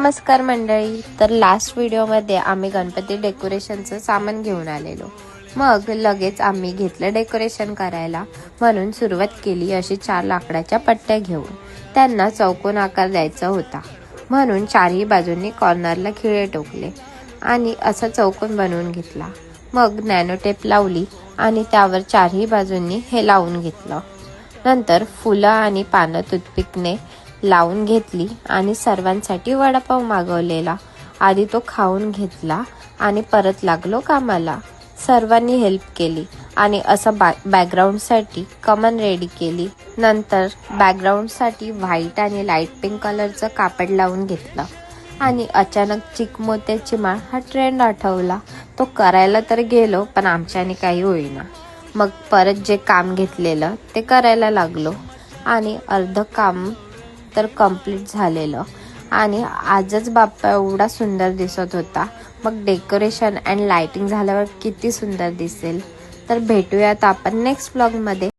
नमस्कार मंडळी. तर लास्ट व्हिडिओमध्ये आम्ही गणपती डेकोरेशनचं सामान घेऊन आलेलो. मग लगेच आम्ही घेतलं डेकोरेशन करायला. म्हणून सुरुवात केली अशी 4 लाकडाच्या पट्ट्या घेऊन. त्यांना चौकोन आकार द्यायचा होता म्हणून चारही बाजूंनी कॉर्नरला खिळे टोकले आणि असा चौकोन बनवून घेतला. मग नॅनो टेप लावली आणि त्यावर चारही बाजूंनी हे लावून घेतलं. नंतर फुलं आणि पानं टूथपिकने लावून घेतली आणि सर्वांसाठी वडापाव मागवलेला. आधी तो खाऊन घेतला आणि परत लागलो कामाला. सर्वांनी हेल्प केली आणि असं बॅकग्राऊंडसाठी कमान रेडी केली. नंतर बॅकग्राऊंडसाठी व्हाईट आणि लाईट पिंक कलरचं कापड लावून घेतलं आणि अचानक चिकमोत्याची माळ हा ट्रेंड आठवला. तो करायला तर गेलो पण आमच्याने काही होईना. मग परत जे काम घेतलेलं ते करायला लागलो आणि अर्ध काम तर कंप्लीट झालेलं आणि आजच बाप्पा एवढा सुंदर दिसत होता. मग डेकोरेशन अँड लाइटिंग झाल्यावर किती सुंदर दिसेल. तर भेटूयात आपण नेक्स्ट व्लॉगमध्ये.